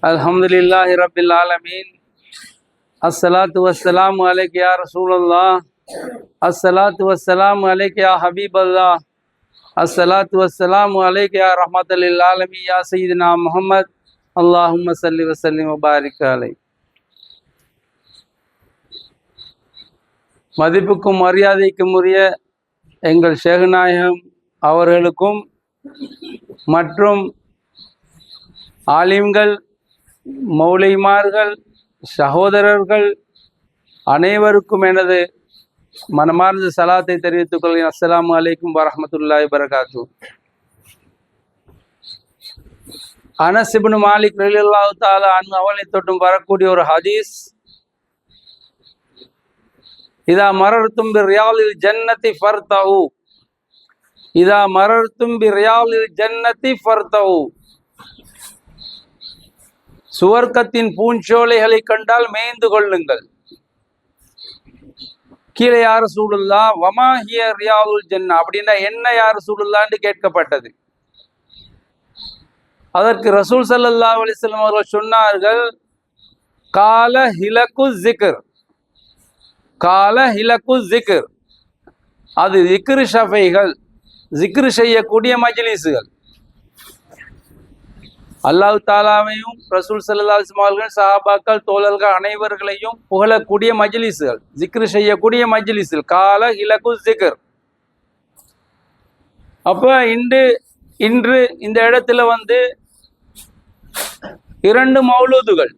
அல்ஹம்துலில்லாஹி ரப்பில் ஆலமீன். அஸ்ஸலாத்து வஸ்ஸலாமு அலைக்க யா ரசூலல்லாஹ். அஸ்ஸலாத்து வஸ்ஸலாமு அலைக்க யா ஹபீபல்லாஹ். அஸ்ஸலாத்து வஸ்ஸலாமு அலைக்க யா ரஹ்மத்தல் லில் ஆலமீன் யா சய்யிதுனா முஹம்மத். அல்லாஹும்ம ஸல்லி வஸல்லிம் வபாரிக் அலைஹி. மதிப்புக்கும் மரியாதைக்கும் உரிய எங்கள் ஷேகுநாயகம் அவர்களுக்கும் மற்றும் ஆலிம்கள், மௌலைமார்கள், சகோதரர்கள் அனைவருக்கும் எனது மனமார்ந்த சலாத்தை தெரிவித்துக் கொள்கிறேன். அஸ்ஸலாமு அலைக்கும் வரஹ்மத்துல்லாஹி வபரகாத்துஹு. அனஸ் இப்னு மாலிக் ரலியல்லாஹு தஆலா அன்ஹு அவர்களை தொட்டும் வரக்கூடிய ஒரு ஹதீஸ், இதா மரர்தும் பிரியாலில் ஜன்னதி ஃபர்தஉ, இதா மரர்தும் பிரியாலில் ஜன்னதி ஃபர்தஉ, சுவர்க்கத்தின் பூஞ்சோலைகளை கண்டால் மேய்ந்து கொள்ளுங்கள். கீழே யார் ரசூலுல்லாஹ், வமா ஹிய ரியாலுல் ஜன்னா, அப்படின்னா என்ன யார் ரசூலுல்லாஹ்னு கேட்கப்பட்டது. அதற்கு ரசூல் ஸல்லல்லாஹு அலைஹி வஸல்லம் அவர்கள் சொன்னார்கள், கால ஹிலகு ஸிக்ர், கால ஹிலகு ஸிக்ர், அது ஸிக்ர் ஷஃபைகள், ஸிக்ர் செய்யக்கூடிய மஜ்லிஸ்கள். அல்லாஹ் தாலாவையும் ரசூல் ஸல்லல்லாஹு அலைஹி வஸல்லம் அவர்கள், சஹாபாக்கள், தோழர்கள் அனைவர்களையும் புகழக்கூடிய மஜ்லிஸ்கள், ஸிக்ர் செய்யக்கூடிய மஜ்லிஸ்கள். கால ஹிலகு ஸிக்ர். அப்ப இன்று இந்த இடத்துல இரண்டு மௌலூதுகள்,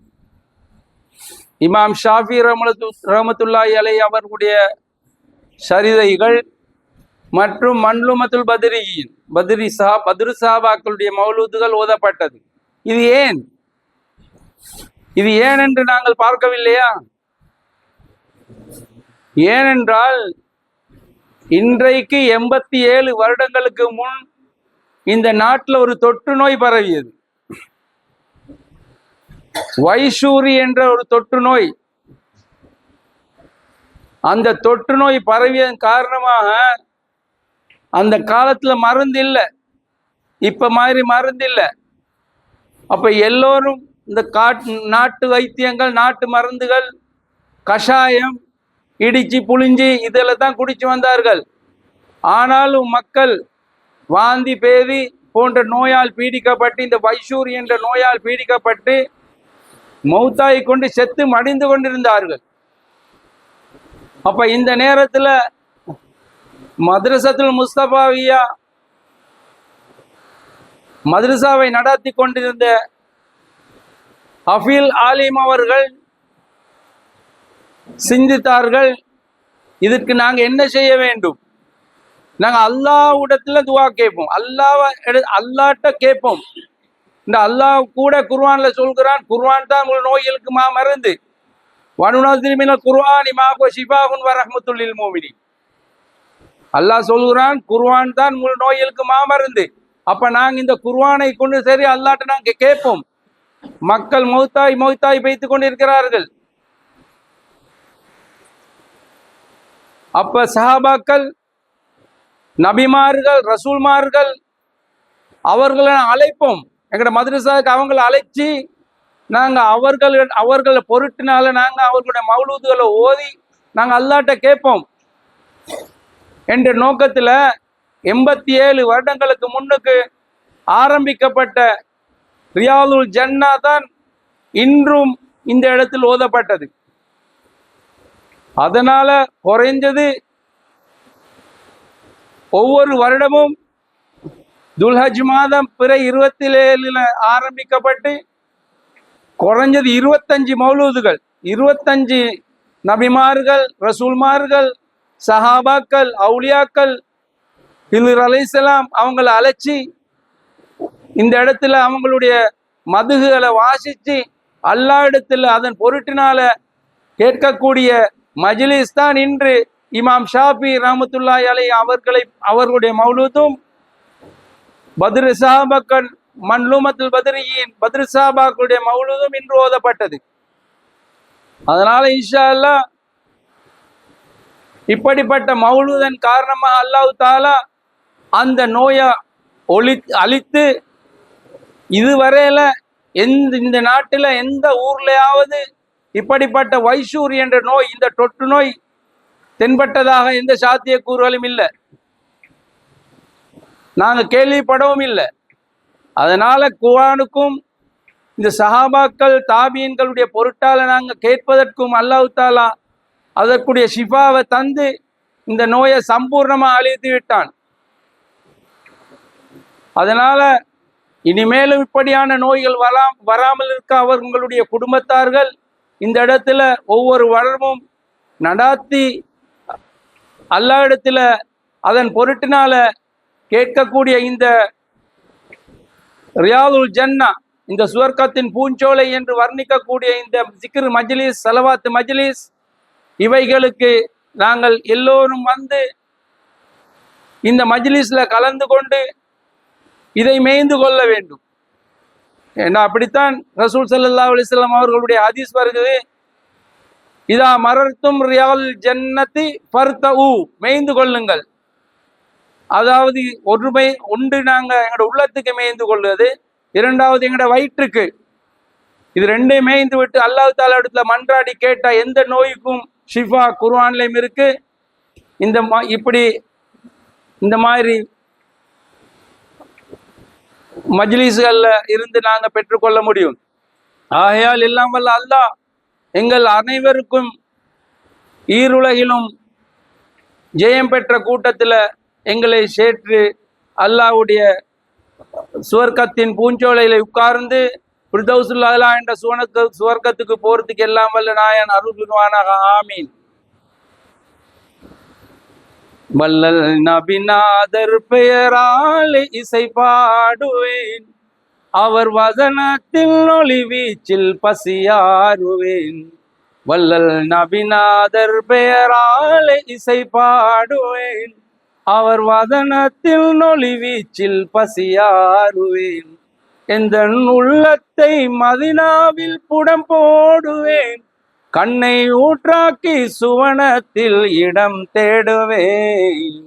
இமாம் ஷாஃபி ரஹ்மத்துல்லாஹி அலைஹி அவர்களுடைய சரிதைகள் மற்றும் மன்லுமத்துல் பத்ரியின் பத்ரு சஹாபாக்களுடைய மௌலூதுகள் ஓதப்பட்டது. இது ஏன் என்று நாங்கள் பார்க்கவில்லையா? ஏனென்றால் இன்றைக்கு 87 வருடங்களுக்கு முன் இந்த நாட்டில் ஒரு தொற்று நோய் பரவியது. வைஷூரி என்ற ஒரு தொற்று நோய். அந்த தொற்று நோய் பரவியதன் காரணமாக அந்த காலத்துல மருந்து இல்லை, இப்ப மாதிரி மருந்து இல்லை. அப்ப எல்லோரும் இந்த நாட்டு வைத்தியங்கள், நாட்டு மருந்துகள், கஷாயம் இடிச்சு புளிஞ்சி இதில் தான் குடிச்சு வந்தார்கள். ஆனாலும் மக்கள் வாந்தி பேதி போன்ற நோயால் பீடிக்கப்பட்டு, இந்த வைஷூரி என்ற நோயால் பீடிக்கப்பட்டு மௌத்தாய் கொண்டு செத்து மடிந்து கொண்டிருந்தார்கள். அப்ப இந்த நேரத்துல மദ്രസத்துல் முஸ்தபாவியா மദ്രസാவை நடத்தி கொண்டிருந்த ஹஃபீல் ஆலிம் அவர்கள் சிந்தித்தார்கள், இதற்கு நாங்க என்ன செய்ய வேண்டும்? நாங்க அல்லாஹ்விடத்துல துஆ கேட்போம், அல்லாஹ்ட்ட கேட்போம். இந்த அல்லாஹ் கூட குர்ஆன்ல சொல்கிறான், குர்ஆன் தான் உங்கள் நோய்களுக்கு மருந்து. வனுனஸிலு மினல் குர்ஆனி மா ஹுவ ஷிஃபாஉன் வ ரஹ்மத்துல் லில் முஃமினீன். அல்லாஹ் சொல்கிறான், குர்ஆன் தான் உங்கள் நோய்களுக்கு மருந்து. அப்ப நாங்க இந்த குர்ஆனை கொண்டு சரி அல்லாஹ்ட்ட நாங்க கேட்போம். மக்கள் மௌத்தாய் வைத்துக் கொண்டிருக்கிறார்கள். அப்ப சஹாபாக்கள், நபிமார்கள், ரசூல்மார்கள் அவர்களை அழைப்போம். எங்கட மദ്രസാவுக்கு அவங்களை அழைச்சி நாங்க அவர்கள் பொருட்டினால நாங்க அவர்களுடைய மௌலூதுகளை ஓதி நாங்க அல்லாஹ்ட்ட கேட்போம் என்ற நோக்கத்துல 87 வருடங்களுக்கு முன்னுக்கு ஆரம்பிக்கப்பட்ட ரியாலுல் ஜன்னா தான் இன்றும் இந்த இடத்தில் ஓதப்பட்டது. அதனால குறைஞ்சது ஒவ்வொரு வருடமும் துல்ஹஜ் மாதம் பிற 27 ஆரம்பிக்கப்பட்டு குறைஞ்சது 25 மௌலூதுகள், 25 நபிமார்கள், ரசூல்மார்கள், சஹாபாக்கள், அவுலியாக்கள், ஹில்ர் அலைஹிஸ்ஸலாம் அவங்களை அழைச்சி இந்த இடத்துல அவங்களுடைய மதுகுகளை வாசிச்சு அல்லாஹ் இடத்துல அதன் பொருட்டினால கேட்கக்கூடிய மஜ்லிஸ் தான் இன்று இமாம் ஷாஃபி ரஹ்மத்துல்லாஹி அலைஹி அவர்களுடைய மௌலூதும், பத்ரு சஹாபாக்கள், மன்லுமத்துல் பத்ரியின் பத்ரு சஹாபாக்களுடைய மௌலூதும் இன்று ஓதப்பட்டது. அதனால இன்ஷா அல்லாஹ் இப்படிப்பட்ட மௌலூதன் காரணமாக அல்லாஹ் தாலா அந்த நோயை அழித்து இதுவரையில இந்த நாட்டில் எந்த ஊர்லயாவது இப்படிப்பட்ட வைசூரி என்ற நோய், இந்த தொற்று நோய் தென்பட்டதாக எந்த சாத்தியக்கூறுகளும் இல்லை, நாங்க கேள்விப்படவும் இல்லை. அதனால குர்ஆனுக்கும் இந்த சஹாபாக்கள் தாபியன்களுடைய பொருட்டால நாங்க கேட்பதற்கும் அல்லாஹ் தாலா அதற்குரிய ஷிஃபாவை தந்து இந்த நோயை சம்பூர்ணமா அழித்து விட்டான். அதனால இனிமேலும் இப்படியான நோய்கள் வராமல் இருக்க அவர்களுடைய குடும்பத்தார்கள் இந்த இடத்துல ஒவ்வொரு வருடமும் நடாத்தி அல்லாஹ் இடத்துல அதன் பொருட்டினால கேட்கக்கூடிய இந்த ரியாதுல் ஜன்னா, இந்த சுவர்க்கத்தின் பூஞ்சோலை என்று வர்ணிக்கக்கூடிய இந்த ஜிக்ர் மஜ்லிஸ், ஸலவாத் மஜ்லிஸ், இவைகளுக்கு நாங்கள் எல்லோரும் வந்து இந்த மஜ்லிஸ்ல கலந்து கொண்டு இதை மேய்ந்து கொள்ள வேண்டும். ஏன்னா அப்படித்தான் ரசூல் ஸல்லல்லாஹு அலைஹி வஸல்லம் அவர்களுடைய ஹதீஸ் வருகிறது, இதா மரர்த்தும் ரியால் ஜன்னதி ஃபர்தஉ, மேய்ந்து கொள்ளுங்கள். அதாவது ஒன்று நாங்க எங்களோட உள்ளத்துக்கு மேய்ந்து கொள்வது, இரண்டாவது எங்களோட வயிற்றுக்கு. இது ரெண்டையும் மேய்ந்து விட்டு அல்லாஹ் தஆலா இடத்துல மன்றாடி கேட்டா எந்த நோய்க்கும் ஷிஃபா குர்ஆன்லயும் இருக்கு. இந்த மாதிரி மஜ்லிஸ்கள்ல இருந்து நாங்க பெற்றுக்கொள்ள முடியும். ஆகையால் எல்லாம் வல்ல அல்லாஹ் எங்கள் அனைவருக்கும் ஈருலகிலும் ஜெயம் பெற்ற கூட்டத்துல எங்களை சேர்த்து அல்லாஹ்வுடைய சுவர்க்கத்தின் பூஞ்சோலையில உட்கார்ந்து ஃபிர்தௌஸுல் அலா என்ற சுவர்க்கத்துக்கு போறதுக்கு எல்லாம் வல்ல நாயன் அருள் புரிவானாக. ஆமீன். வல்லல் நபிநாதர் பெயரால் இசை பாடுவேன், அவர் வதனத்தில் ஒளி வீச்சில் பசியாறுவேன். வல்லல் நபிநாதர் பெயரால் இசை பாடுவேன், அவர் வதனத்தில் ஒளி வீச்சில் பசியாறுவேன். எந்த உள்ளத்தை மதினாவில் புடம் போடுவேன், கண்ணை ஊற்றாக்கி சுவனத்தில் இடம் தேடுவேன்.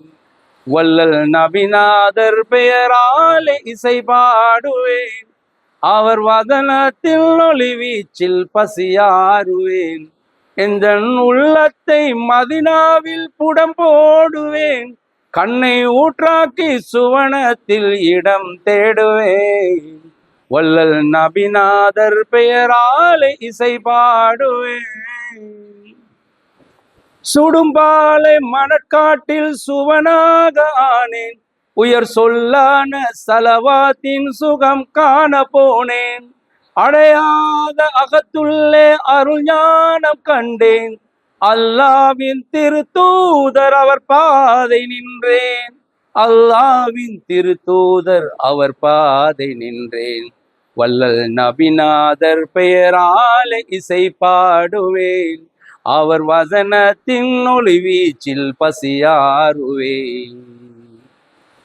வல்லல் நபிநாதர் பெயரால் இசை பாடுவேன், அவர் வதனத்தில் ஒளி வீச்சில் பசியாறுவேன். எந்த உள்ளத்தை மதினாவில் புடம் போடுவேன், கண்ணை ஊற்றாக்கி சுவனத்தில் இடம் தேடுவேன். வல்லல் நபிநாதர் பெயரால் இசை பாடுவேன். சுடும்பாலை மணற்காட்டில் சுவனாக ஆனேன், உயர் சொல்லான ஸலவாத்தின் சுகம் காண போனேன். அடையாத அகத்துள்ளே அருள் ஞானம் கண்டேன், அல்லாவின் திருத்தூதர் அவர் பாதை நின்றேன். அல்லாவின் திருத்தூதர் அவர் பாதை நின்றேன். வல்லல் நபிநாதர் பெயரால் இசை பாடுவேன், அவர் வசனத்தின் ஒளி வீச்சில் பசியாறுவேன்.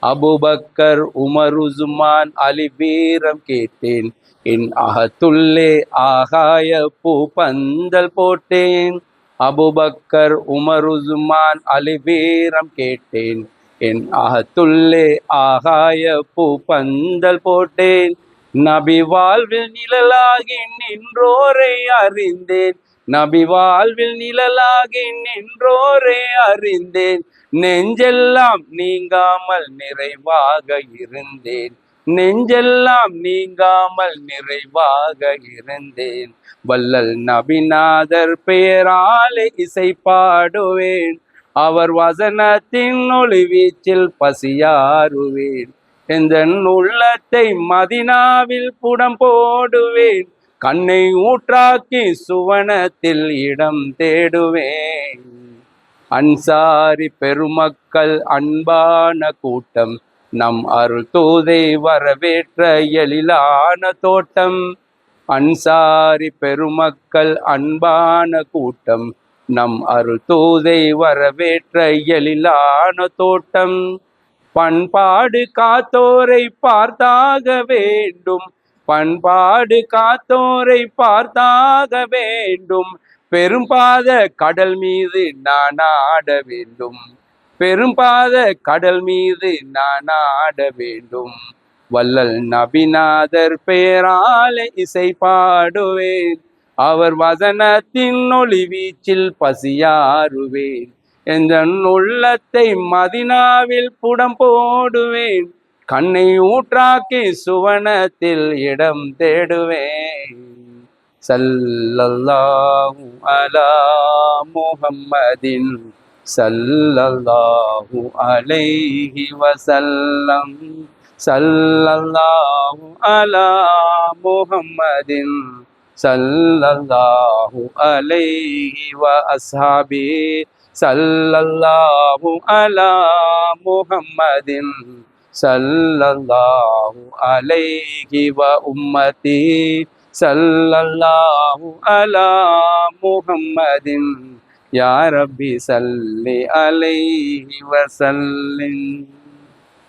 அபூபக்கர் உமர் உஸ்மான் அலி வீரம் கேட்டேன், என் அகத்துள்ளே ஆகாய பூ பந்தல் போட்டேன். அபூபக்கர் உமர் உஸ்மான் அலி வீரம் கேட்டேன், என் அகத்துள்ளே ஆகாய பூ பந்தல் போட்டேன். நபி வாழ்வில் நிழலாகி நின்றோரை அறிந்தேன், நபி வாழ்வில் நிழலாகி நின்றோரை அறிந்தேன். நெஞ்செல்லாம் நீங்காமல் நிறைவாக இருந்தேன், நெஞ்செல்லாம் நீங்காமல் நிறைவாக இருந்தேன். வல்லல் நபிநாதர் பெயராலே இசை பாடுவேன், அவர் வசனத்தின் ஒளி வீச்சில் பசியாறுவேன். எந்த உள்ளத்தை மதினாவில் புடம் போடுவேன், கண்ணை ஊற்றாக்கி சுவனத்தில் இடம் தேடுவேன். அன்சாரி பெருமக்கள் அன்பான கூட்டம், நம் அருள் தூதை வரவேற்ற எழிலான தோட்டம். அன்சாரி பெருமக்கள் அன்பான கூட்டம், நம் அருள் தூதை வரவேற்ற எழிலான தோட்டம். பண்பாடு காத்தோரை பார்த்தாக வேண்டும், பண்பாடு காத்தோரை பார்த்தாக வேண்டும். பெரும்பாத கடல் மீது நான் ஆட வேண்டும், பெரும்பாத கடல் மீது நான் ஆட வேண்டும். வள்ளல் நபிநாதர் பெயராலே இசை பாடுவேன், அவர் வசனத்தின் ஒளி வீச்சில் பசியாறுவேன், என்ற உள்ளத்தை மதினாவில் புடம் போடுவேன், கண்ணை ஊற்றாக்கி சுவனத்தில் இடம் தேடுவேன். ஸல்லல்லாஹு அலா முஹம்மதின் ஸல்லல்லாஹு அலைஹி வஸல்லம். ஸல்லல்லாஹு அலா முஹம்மதின் ஸல்லல்லாஹு அலைஹி வஅஸ்ஹாபி. ஸல்லல்லாஹு அலா முஹம்மதின் ஸல்லல்லாஹு அலைஹி வஉம்மதி. ஸல்லல்லாஹு அலா முஹம்மதின் யா ரப்பி ஸல்லி அலைஹி வஸல்லிம்.